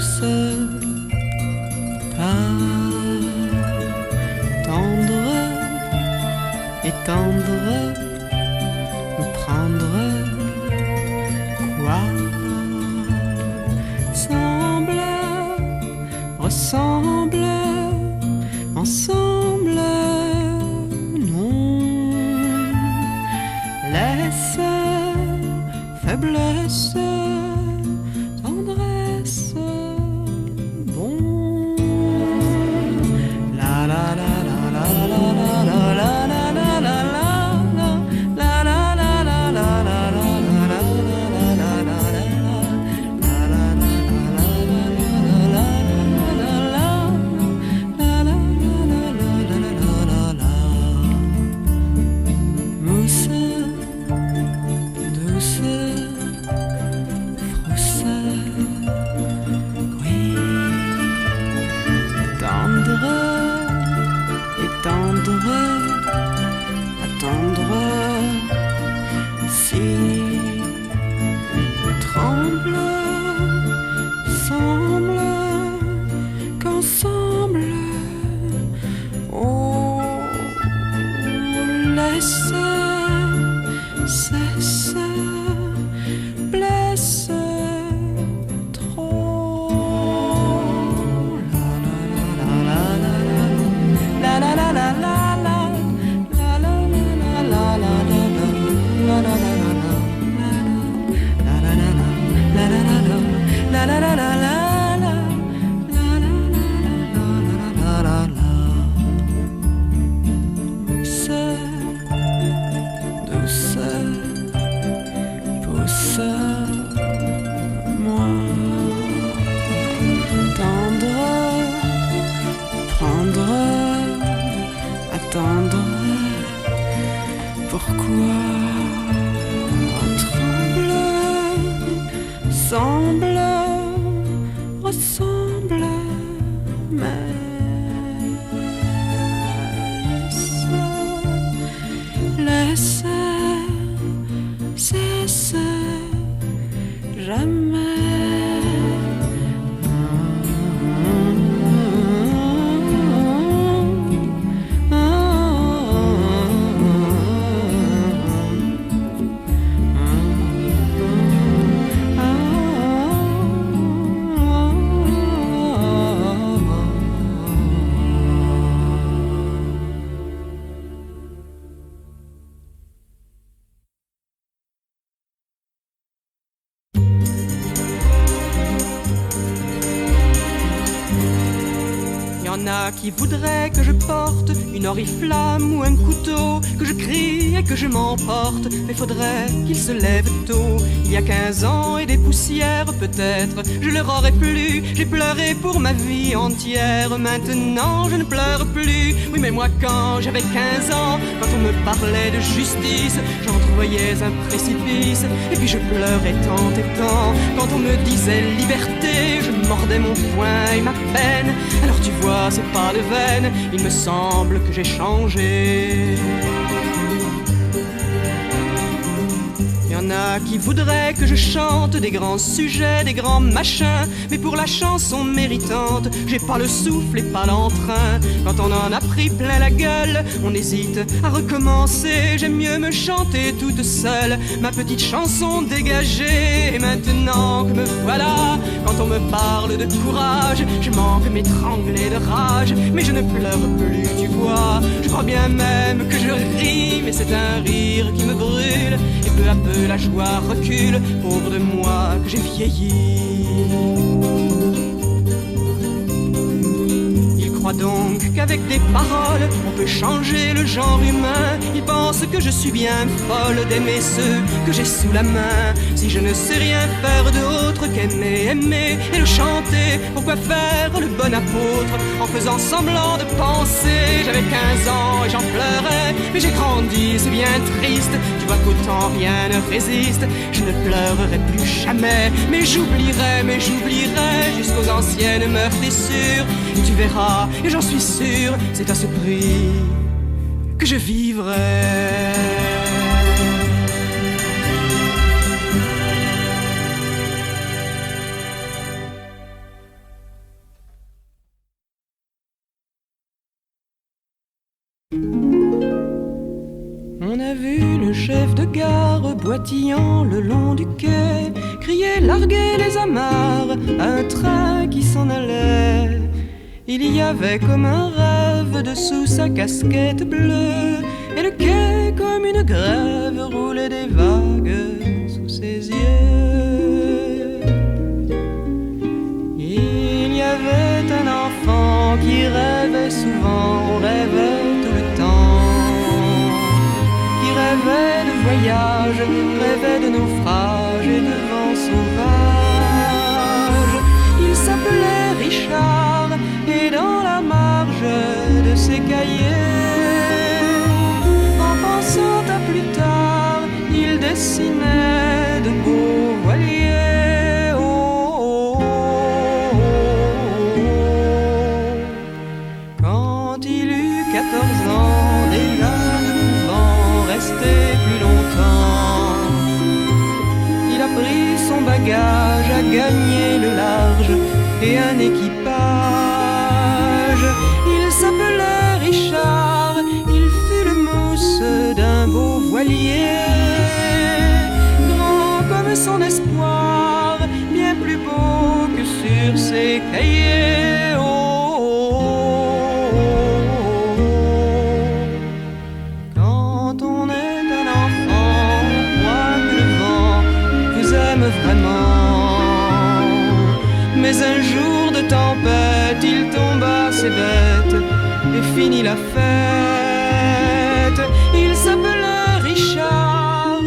douce, pas tendre et tendre, me prendre quoi semble, ressemble, ensemble, non, laisse, faiblesse, tendresse, bon, la la la la la la la la la la la la. Attendre, si tremble, semble qu'ensemble, oh, laisse, cesse, blesse trop. La la la la la la la la. Attendre, pourquoi tremble, semble, ressemble, mais laisse, cesse, jamais. Qui voudrait que je porte une oriflamme ou un couteau, que je crie et que je m'emporte, mais faudrait qu'ils se lèvent tôt. Il y a 15 ans et des poussières peut-être, je leur aurais plu, j'ai pleuré pour ma vie entière. Maintenant je ne pleure plus, oui mais moi quand j'avais 15 ans, quand on me parlait de justice, j'entrevoyais un précipice, et puis je pleurais tant et tant. Quand on me disait liberté, je mordais mon poing et ma peine. Alors tu vois, c'est pas de veine, il me semble que j'ai changé. Y en a qui voudraient que je chante des grands sujets, des grands machins, mais pour la chanson méritante, j'ai pas le souffle et pas l'entrain. Quand on en a pris plein la gueule, on hésite à recommencer. J'aime mieux me chanter toute seule, ma petite chanson dégagée. Et maintenant que me voilà, quand on me parle de courage, je manque m'étrangler de rage, mais je ne pleure plus, tu vois. Je crois bien même que je ris, mais c'est un rire qui me brûle, et peu à peu la joie recule, pauvre de moi que j'ai vieilli. Il croit donc qu'avec des paroles on peut changer le genre humain. Il pense que je suis bien folle d'aimer ceux que j'ai sous la main. Si je ne sais rien faire d'autre qu'aimer, aimer et le chanter, pourquoi faire le bon apôtre en faisant semblant de penser? J'avais 15 ans et j'en pleurais, mais j'ai grandi, c'est bien triste. Tu vois qu'autant rien ne résiste. Je ne pleurerai plus jamais, mais j'oublierai jusqu'aux anciennes meurtrissures. Et tu verras, et j'en suis sûr, c'est à ce prix que je vivrai. gare boitillant le long du quai, criait larguer les amarres à un train qui s'en allait. Il y avait comme un rêve dessous sa casquette bleue, et le quai comme une grève roulait des vagues sous ses yeux. Il y avait un enfant qui rêvait souvent, rêvait tout le temps, qui rêvait de voyage, rêvait de naufrage et de vent sauvage. Il s'appelait Richard, et dans la marge de ses cahiers, en pensant à plus tard, il dessinait de beaux voiliers. Oh, oh, oh, oh. Quand il eut 14 ans, déjà ne pouvant rester plus longtemps, il a pris son bagage, a gagné le large et un équipage. Il s'appelait Richard, il fut le mousse d'un beau voilier, grand comme son espoir, bien plus beau que sur ses cahiers. Oh, oh, oh, oh. Quand on est un enfant, on croit que le vent vous aime vraiment. Mais un jour de tempête, il tomba assez bête et finit la fête. Il s'appelait Richard,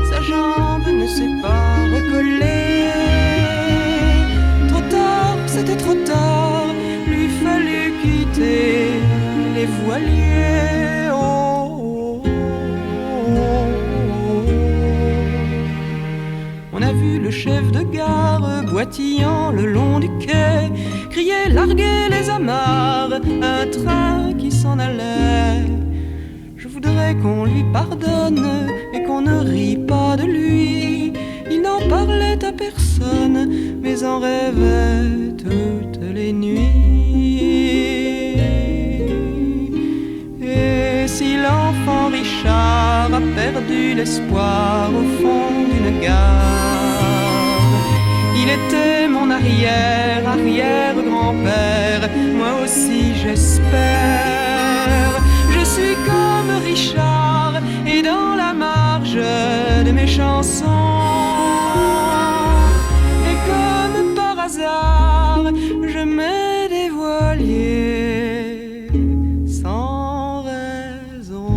sa jambe ne s'est pas recollée. Trop tard, c'était trop tard, lui fallut quitter les voiliers. Oh, oh, oh, oh. On a vu le chef de gare boitillant le long du quai, criait larguer les amarres à un train qui s'en allait. Je voudrais qu'on lui pardonne et qu'on ne rit pas de lui. Il n'en parlait à personne, mais en rêvait toutes les nuits. Et si l'enfant Richard a perdu l'espoir au fond d'une gare, il était mon arrière-grand-père, moi aussi j'espère. Je suis comme Richard et dans la marge de mes chansons, et comme par hasard, je mets des voiliers sans raison.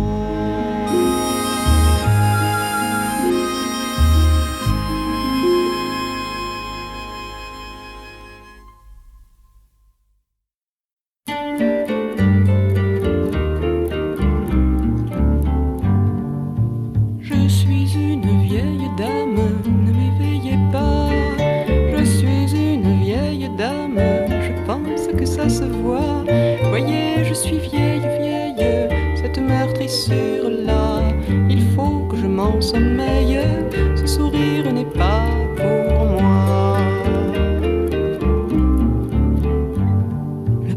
Ça se voit, voyez, je suis vieille, vieille, cette meurtrissure-là, il faut que je m'en sommeille, ce sourire n'est pas pour moi. Le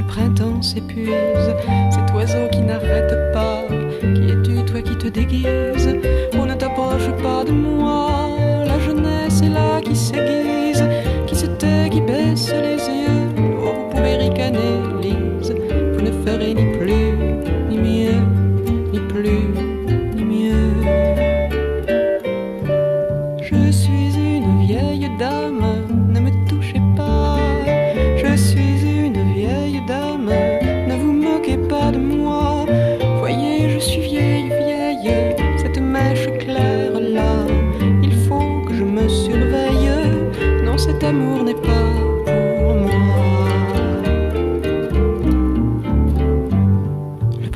printemps s'épuise, cet oiseau qui n'arrête pas, qui es-tu, toi qui te déguises, on ne t'approche pas de moi, la jeunesse est là qui s'aiguise, qui se tait, qui baisse les yeux. Vous pouvez ricaner, Lise, vous ne ferez ni plus, ni mieux, ni plus, ni mieux. Je suis une vieille dame, ne me touchez pas. Je suis une vieille dame, ne vous moquez pas de moi. Voyez, je suis vieille, vieille, cette mèche claire là, il faut que je me surveille. Non, cet amour n'est pas pour moi. Le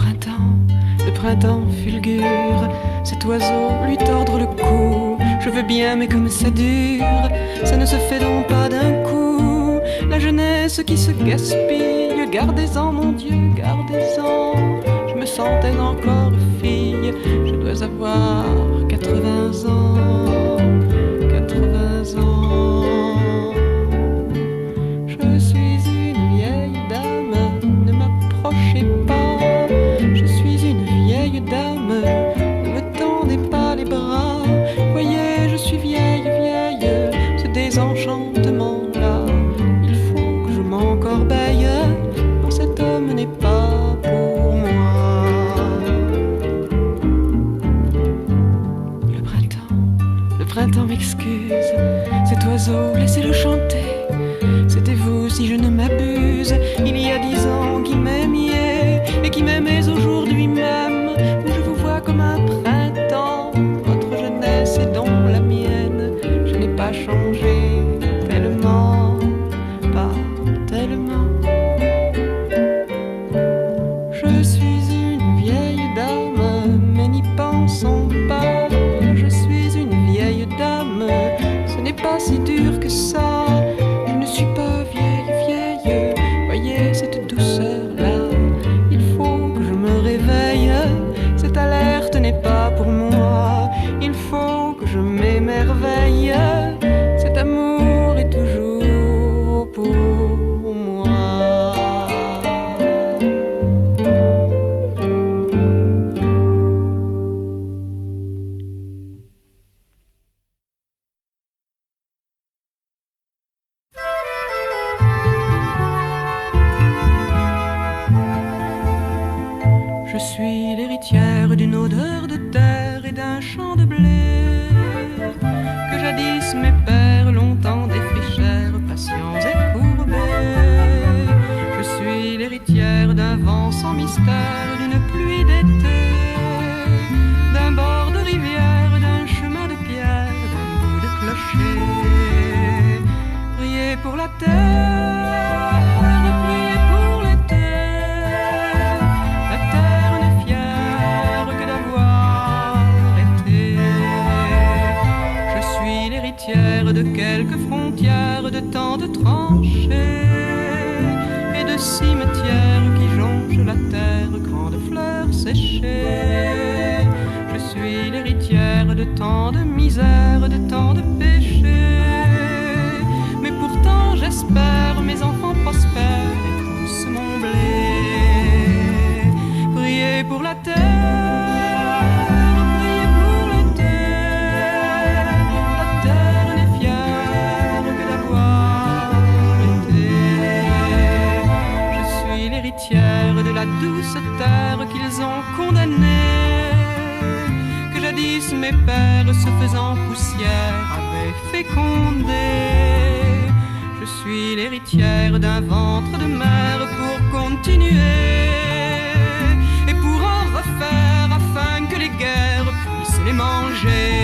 printemps fulgure, cet oiseau lui tordre le cou. Je veux bien, mais comme c'est dur, ça ne se fait donc pas d'un coup. La jeunesse qui se gaspille, gardez-en mon Dieu, gardez-en. Je me sentais encore fille, je dois avoir 80 ans, 80 ans. Je suis une vieille dame, ne m'approchez pas. Je suis une vieille dame, ne me tendez printemps m'excuse. Cet oiseau, laissez-le chanter. C'était vous, si je ne m'abuse, il y a 10 ans qui m'aimiez et qui m'aimez aujourd'hui même. Je vous vois comme un printemps, votre jeunesse est donc la mienne. Je n'ai pas changé tellement, pas tellement. Je suis une vieille dame, mais n'y pensons pas. Je suis une vieille dame, ce n'est pas si dur que ça. Je ne suis pas vieille, vieille, voyez cette douceur-là. Il faut que je me réveille, cette alerte n'est pas pour moi. Il faut que je m'émerveille, cet amour est toujours pour moi. Je suis l'héritière d'une odeur de terre et d'un champ de blé que jadis mes pères longtemps défrichèrent, patients et courbés. Je suis l'héritière d'un vent sans mystère, d'une pluie d'été, d'un bord de rivière, d'un chemin de pierre, d'un bout de clocher. Priez pour la terre, priez pour l'été. De quelques frontières, de tant de tranchées et de cimetières qui jonchent la terre, grandes fleurs séchées. Je suis l'héritière de tant de misère, de tant de péchés, mais pourtant j'espère mes enfants prospèrent et poussent mon blé. Priez pour la terre. De la douce terre qu'ils ont condamnée, que jadis mes pères se faisant poussière avaient fécondé. Je suis l'héritière d'un ventre de mer pour continuer et pour en refaire afin que les guerres puissent les manger.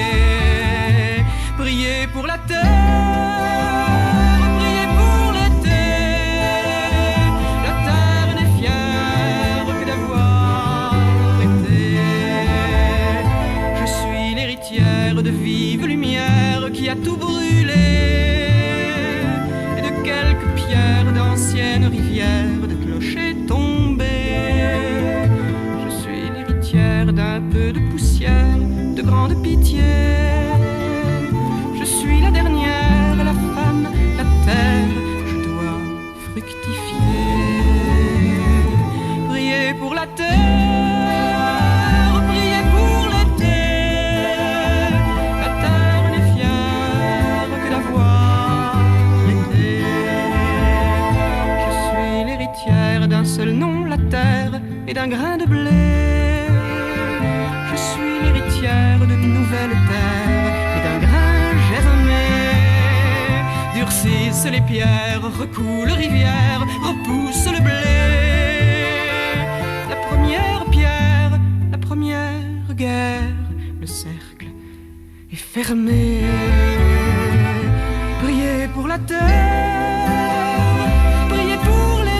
Priez pour la terre. De vive lumière qui a tout brûlé et de quelques pierres d'anciennes rivières, de clochers tombés. Je suis l'héritière d'un peu de poussière, de grande pitié. Je suis la dernière, la femme, la terre, je dois fructifier. Priez pour la terre. D'un seul nom, la terre, et d'un grain de blé. Je suis l'héritière d'une nouvelle terre et d'un grain germé. Durcissent les pierres, recoulent rivières, repousse le blé. La première pierre, la première guerre, le cercle est fermé. Priez pour la terre, priez pour l'été.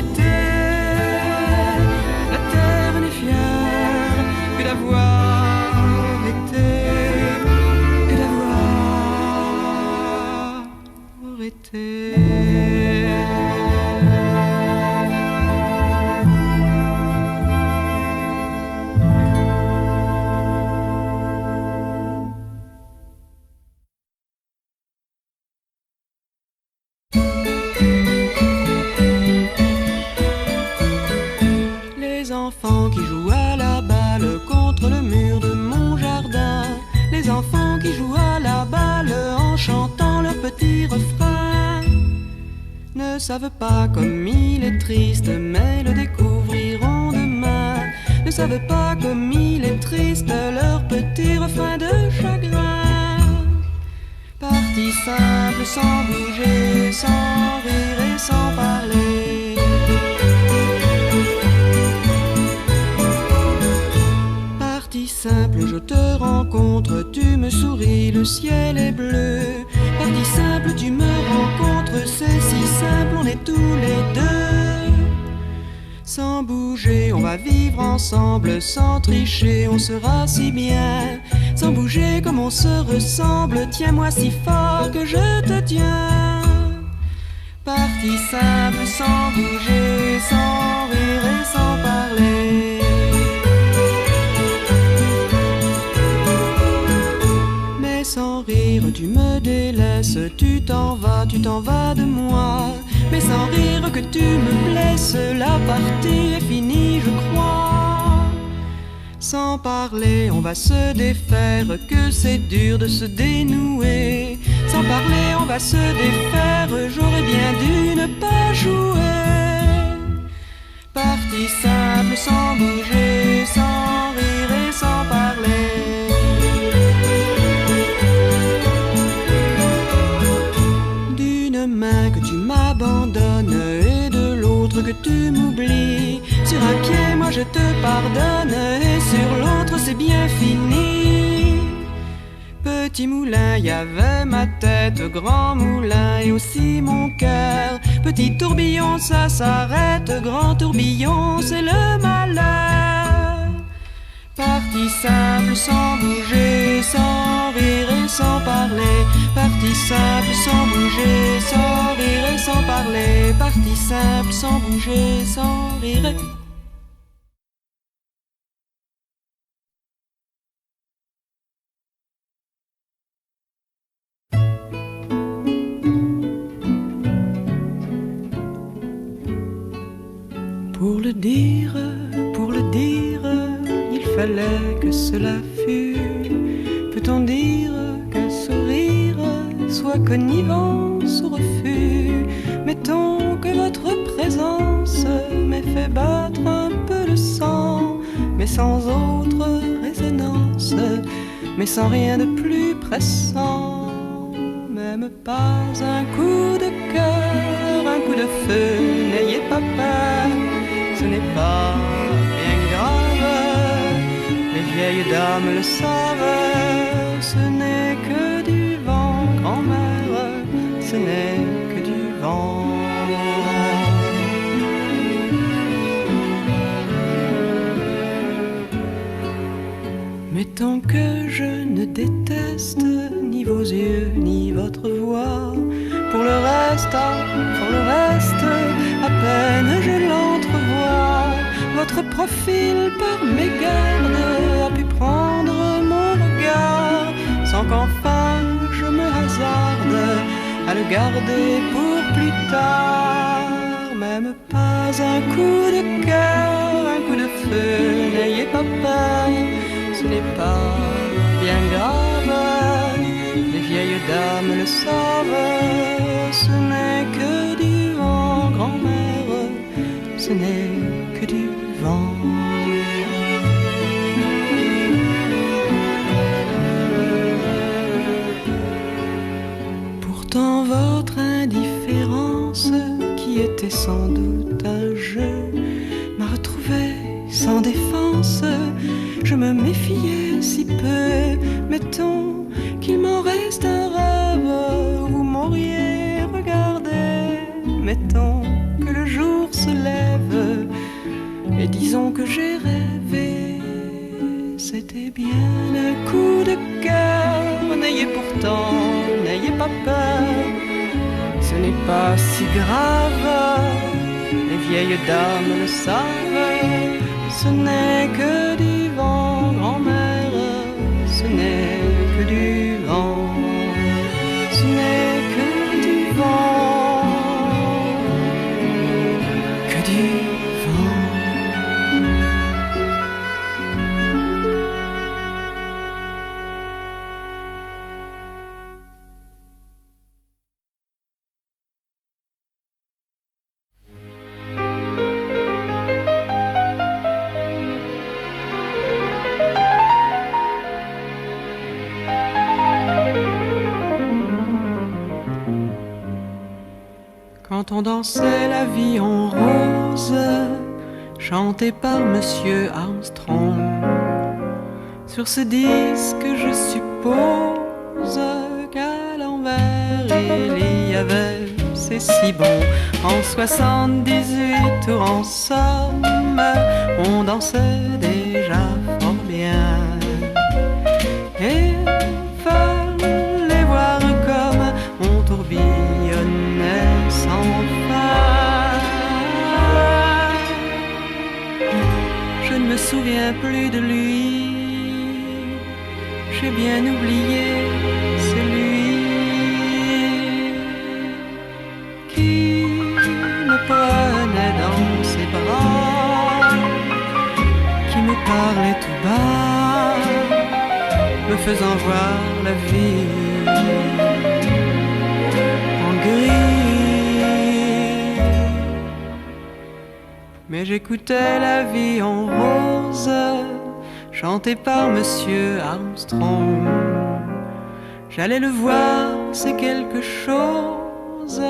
Que d'avoir été, que d'avoir été. Les enfants qui jouent à la balle contre le mur de mon jardin, les enfants qui jouent à la balle en chantant leur petit refrain, ne savent pas comme il est triste, mais le découvriront demain. Ne savent pas comme il est triste leur petit refrain de chagrin. Partie simple sans bouger, sans rire et sans parler. Partie simple, je te rencontre, tu me souris, le ciel est bleu. Partie simple, tu me rencontres, c'est si simple, on est tous les deux. Sans bouger, on va vivre ensemble, sans tricher, on sera si bien. Sans bouger comme on se ressemble, tiens-moi si fort que je te tiens. Partie simple, sans bouger, sans rire et sans parler. Mais sans rire, tu me délaisses, tu t'en vas de moi. Mais sans rire que tu me blesses, la partie est finie, je crois. Sans parler, on va se défaire, que c'est dur de se dénouer. Sans parler, on va se défaire, j'aurais bien dû ne pas jouer. Partie simple, sans bouger, sans rire et sans parler. D'une main que tu m'abandonnes et de l'autre que tu m'oublies. Sur un pied, moi je te pardonne et sur l'autre c'est bien fini. Petit moulin, y avait ma tête, grand moulin et aussi mon cœur. Petit tourbillon, ça s'arrête, grand tourbillon, c'est le malheur. Partie simple, sans bouger, sans rire et sans parler. Partie simple, sans bouger, sans rire et sans parler. Partie simple, sans bouger, sans rire et... Pour le dire, il fallait que cela fût. Peut-on dire que sourire soit connivence ou refus? Mettons que votre présence m'ait fait battre un peu le sang, mais sans autre résonance, mais sans rien de plus pressant. Même pas un coup de cœur, un coup de feu, n'ayez pas peur. Ce n'est pas bien grave, les vieilles dames le savent. Ce n'est que du vent, grand-mère, ce n'est que du vent. Mettons que je ne déteste ni vos yeux, ni votre voix. Pour le reste, à peine je l'entrevois. Votre profil par mégarde a pu prendre mon regard, sans qu'enfin je me hasarde à le garder pour plus tard. Même pas un coup de cœur, un coup de feu, n'ayez pas peur, ce n'est pas bien grave. Les vieilles dames le savent, ce n'est que du vent, grand-mère, ce n'est que du vent. Pourtant votre indifférence, qui était sans doute un jeu, m'a retrouvé sans défense. Je me méfiais si peu. Mettons qu'il m'en reste un rêve, vous m'auriez regardé. Mettons que le jour se lève et disons que j'ai rêvé. C'était bien un coup de cœur. N'ayez pas peur, ce n'est pas si grave. Les vieilles dames le savent, ce n'est que du vent, grand-mère, ce n'est que du vent, ce n'est que du vent, que du vent. quand on dansait la vie en rose, chanté par Monsieur Armstrong. Sur ce disque, je suppose qu'à l'envers il y avait, c'est si bon, en 78 tours en somme, on dansait déjà fort bien. Et fallait voir comme on tourbillonnait sans fin. Je ne me souviens plus de lui, j'ai bien oublié celui qui me prenait dans ses bras, qui me parlait tout bas, me faisant voir la vie en gris. Mais j'écoutais la vie en rose, chantée par Monsieur Armstrong. J'allais le voir, c'est quelque chose,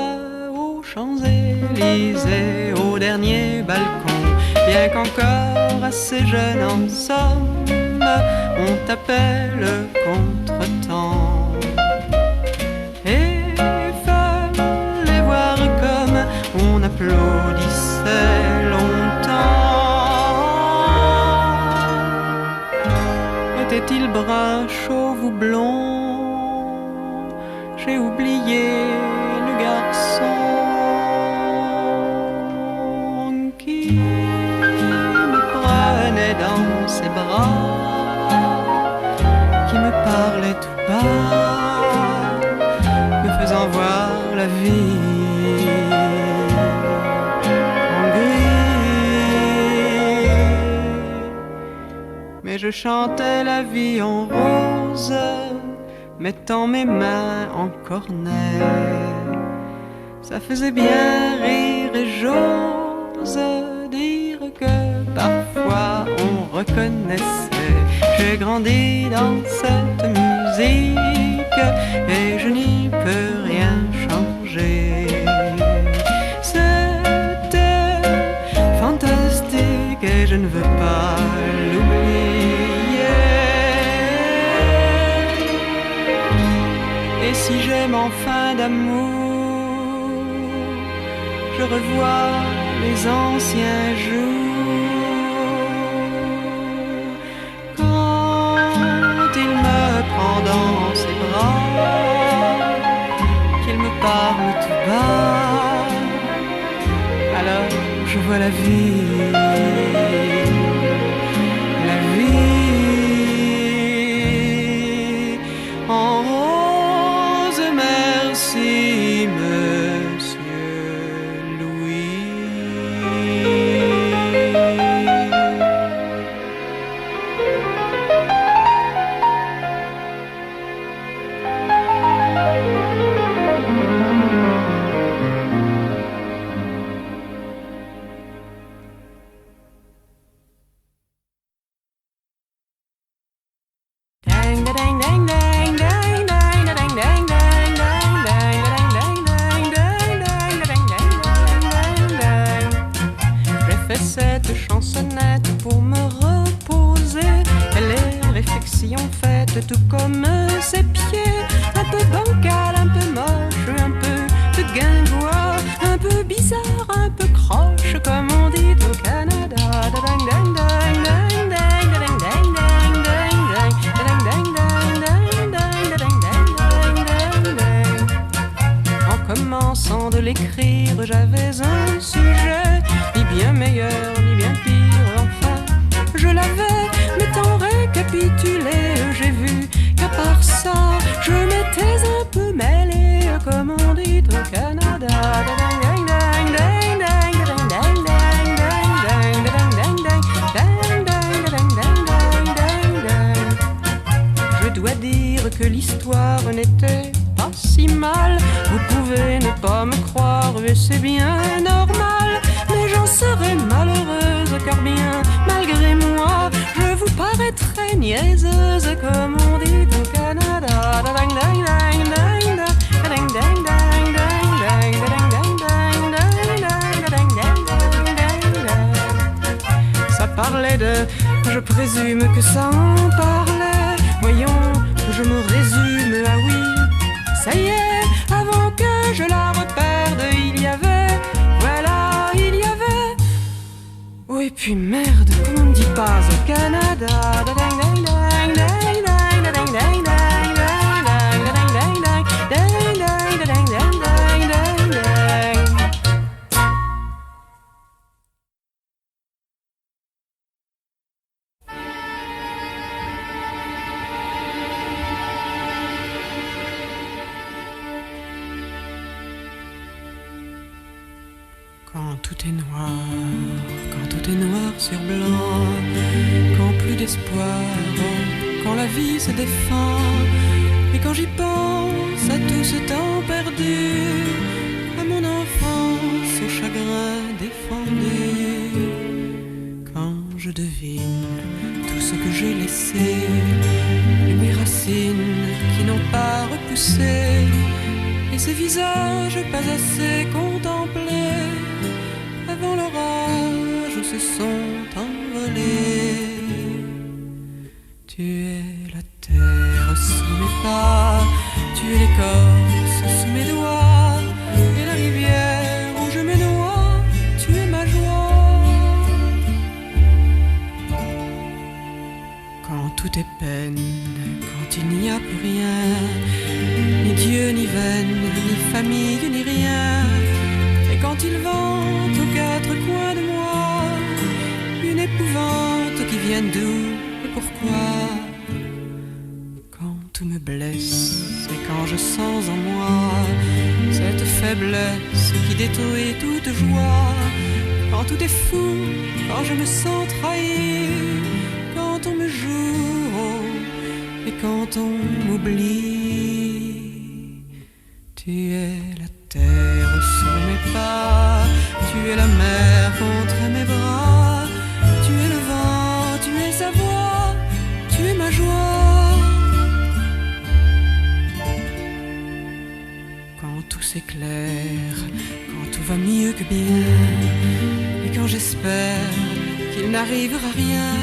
aux Champs-Élysées, au dernier balcon. Bien qu'encore assez jeune en somme, on tapait le contretemps. Et fallait voir comme on applaudissait longtemps. Était-il brun, chauve ou blond? J'ai oublié le garçon qui me prenait dans ses bras, qui me parlait tout bas, me faisant voir la vie en gris. Mais je chantais la vie en rose, mettant mes mains en cornet. Ça faisait bien rire et j'ose dire que parfois on reconnaissait. J'ai grandi dans cette musique et je n'y peux rien changer. C'était fantastique et je ne veux pas l'oublier. Et si j'aime enfin d'amour, je revois les anciens jours. Quand il me prend dans ses bras, qu'il me parle tout bas, alors je vois la vie, la vie en rose. Merci, Monsieur Louis. J'ai fait cette chansonnette pour me reposer. Elle est réflexion faite tout comme ses pieds. Un peu bancal, un peu moche, un peu de guingois, un peu bizarre, un peu croche, comme on dit au Canada. En commençant de l'écrire, j'avais un sujet, ni bien meilleur, ni bien pire, enfin, je l'avais, mais tant récapitulé, j'ai vu qu'à part ça, je m'étais un peu mêlé, comme on dit au Canada. Je dois dire que l'histoire n'était pas si mal. Vous pouvez ne pas me croire et c'est bien normal, mais j'en serais malheureuse car bien malgré moi je vous paraîtrais niaiseuse, comme on dit au Canada. je présume que ça en parlait. Voyons que je me résume, ah oui, ça y est, avant que je la reperde, il y avait, voilà, il y avait. Oh et puis merde, comment on ne dit pas au Canada? Quand tout est noir, quand tout est noir sur blanc, quand plus d'espoir, quand la vie se défend, et quand j'y pense à tout ce temps perdu, à mon enfance, au chagrin défendu, quand je devine tout ce que j'ai laissé, et mes racines qui n'ont pas repoussé, et ces visages pas assez contemplés, avant l'orage où se sont envolés. Tu es la terre sous mes pas, tu es l'écorce sous mes doigts, et la rivière où je me noie, tu es ma joie. Quand tout est peine, quand il n'y a plus rien, ni Dieu, ni veine, ni famille, ni rien, et quand il vente aux quatre coins de moi une épouvante qui vient d'où et pourquoi, quand tout me blesse et quand je sens en moi cette faiblesse qui détruit toute joie, quand tout est fou, quand je me sens trahi, quand on me joue et quand on m'oublie. Tu es la terre sous mes pas, tu es la mer contre mes bras, tu es le vent, tu es sa voix, tu es ma joie. Quand tout s'éclaire, quand tout va mieux que bien, et quand j'espère qu'il n'arrivera rien,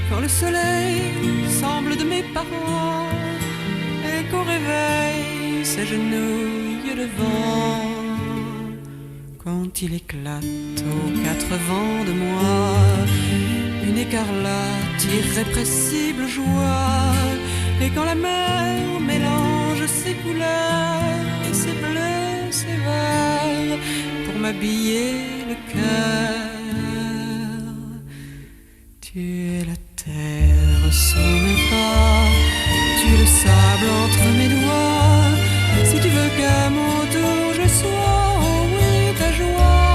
quand le soleil semble de mes parents, et qu'au réveil s'agenouille le vent, quand il éclate aux quatre vents de moi une écarlate irrépressible joie, et quand la mer mélange ses couleurs et ses bleus, ses verts pour m'habiller le cœur. Tu es la terre sous mes pas, tu es le sable entre mes doigts, si tu veux qu'à mon tour je sois, oh oui, ta joie,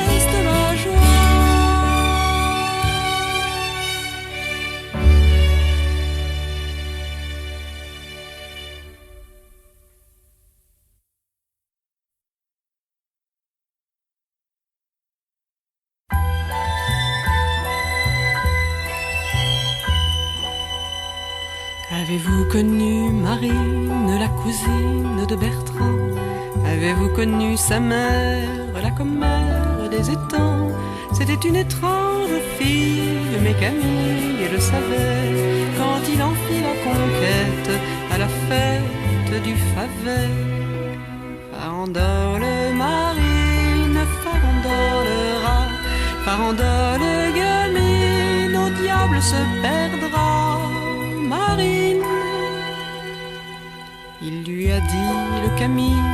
reste ma joie. Avez-vous connu Marine, la cousine de Bertrand? Avez-vous connu sa mère, la commère des étangs? C'était une étrange fille, mais Camille le savait, quand il en fit la conquête à la fête du Favet. Farandole Marine, farandolera, farandole gamine, au diable se perdra Marine. Il lui a dit, le Camille,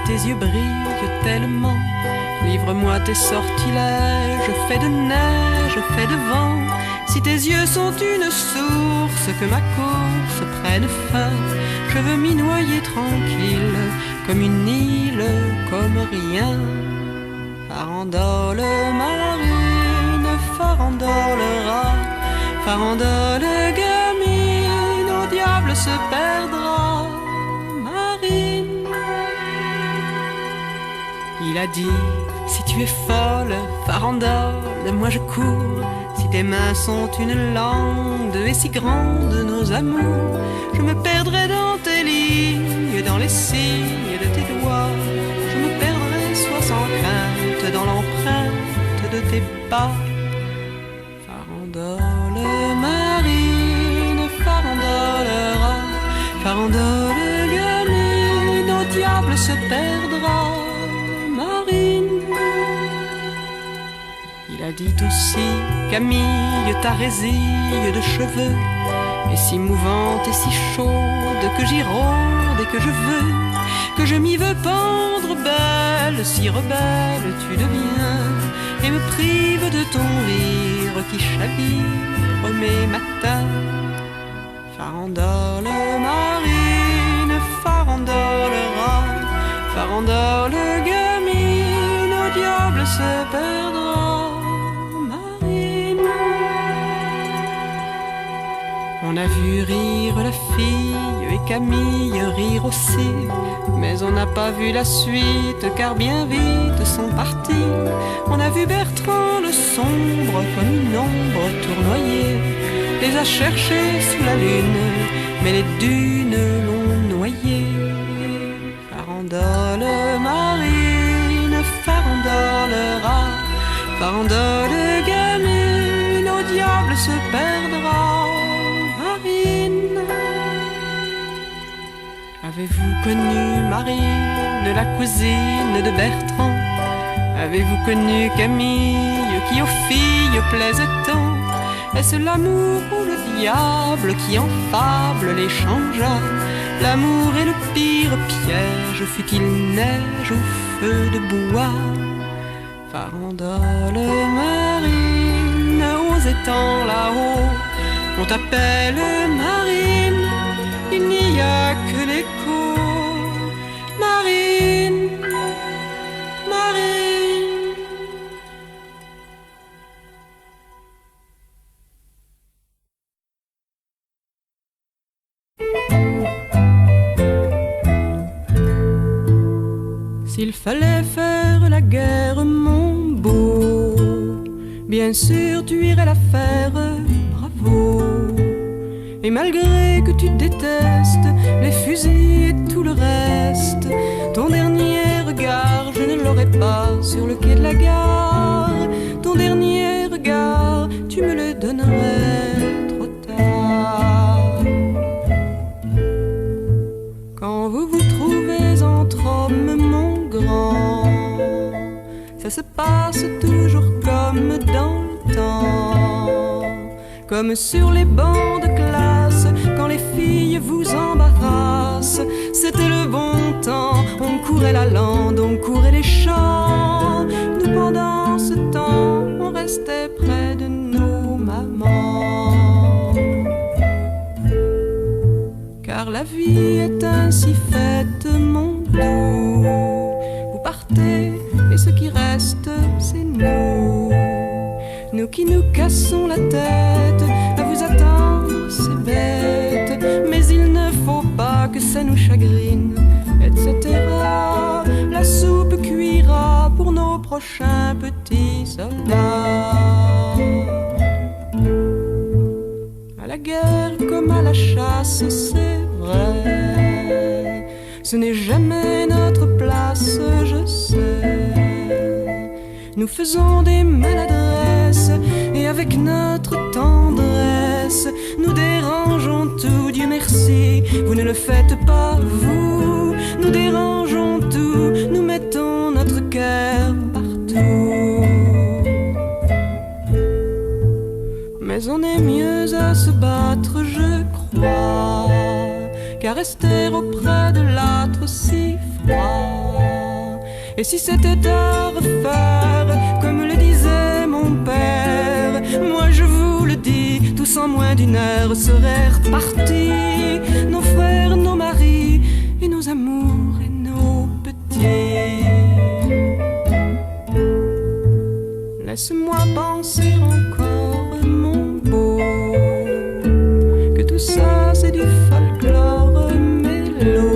tes yeux brillent tellement, livre-moi tes sortilèges, fais de neige, fais de vent. Si tes yeux sont une source, que ma course prenne fin, je veux m'y noyer tranquille, comme une île, comme rien. Farandole Marine, farandolera, farandole gamine, au diable se perdra Marine. Il a dit, si tu es folle, farandole, moi je cours. Si tes mains sont une lande et si grandes nos amours, je me perdrai dans tes lignes, dans les signes de tes doigts. Je me perdrai soit sans crainte dans l'empreinte de tes pas. farandole gamine, au diable se perdra Marine. Il a dit aussi, Camille, ta résille de cheveux est si mouvante et si chaude que j'y rôde et que je veux, que je m'y veux pendre belle, si rebelle tu deviens, et me prive de ton rire qui chavire mes matins. Farandole marine, farandole rat, farandole gamine, au diable se perdra Marine. On a vu rire la fille et Camille rire aussi, mais on n'a pas vu la suite, car bien vite sont partis. On a vu Bertrand le sombre comme une ombre tournoyée, les a cherchés sous la lune, mais les dunes l'ont noyé. Farandole marine, farandole rat, farandole gamine, au diable se perdra Marine. Avez-vous connu Marine, la cousine de Bertrand? Avez-vous connu Camille, qui aux filles plaisait tant? Est-ce l'amour ou le diable qui en fable les changea? L'amour est le pire piège, fût-il neige ou feu de bois. Farandole marine, aux étangs là-haut, on t'appelle Marine, il n'y a que l'écho. Marine, Marine. S'il fallait faire la guerre, mon beau, bien sûr tu irais la faire, bravo. Et malgré que tu détestes les fusils et tout le reste, ton dernier regard, je ne l'aurais pas sur le quai de la gare. Ton dernier regard, tu me le donnerais trop tard. Quand vous vous trouvez entre hommes, mon grand, ça se passe toujours comme dans le temps, comme sur les bancs de classe, quand les filles vous embarrassent. C'était le bon temps, on courait la lande, on courait les champs. Nous pendant ce temps, on restait près de nos mamans. Car la vie est ainsi faite, mon doux. Vous partez et ce qui reste, c'est nous. Nous qui nous cassons la tête à vous attendre, c'est bête, mais il ne faut pas que ça nous chagrine, etc. La soupe cuira pour nos prochains petits soldats. À la guerre comme à la chasse, c'est vrai, ce n'est jamais notre place, je sais. Nous faisons des maladresses et avec notre tendresse, nous dérangeons tout, Dieu merci. Vous ne le faites pas, vous. Nous dérangeons tout, nous mettons notre cœur partout. Mais on est mieux à se battre, je crois, qu'à rester auprès de l'âtre si froid. Et si c'était à refaire, comme le disait mon père, moi je vous le dis, tous en moins d'une heure seraient repartis. Nos frères, nos maris, et nos amours, et nos petits. Laisse-moi penser encore, mon beau, que tout ça c'est du folklore mélo,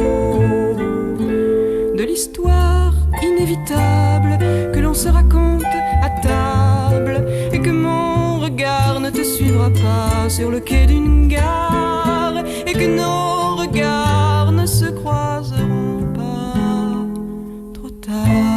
de l'histoire inévitable que l'on se raconte à table, et que mon regard ne te suivra pas sur le quai d'une gare, et que nos regards ne se croiseront pas trop tard.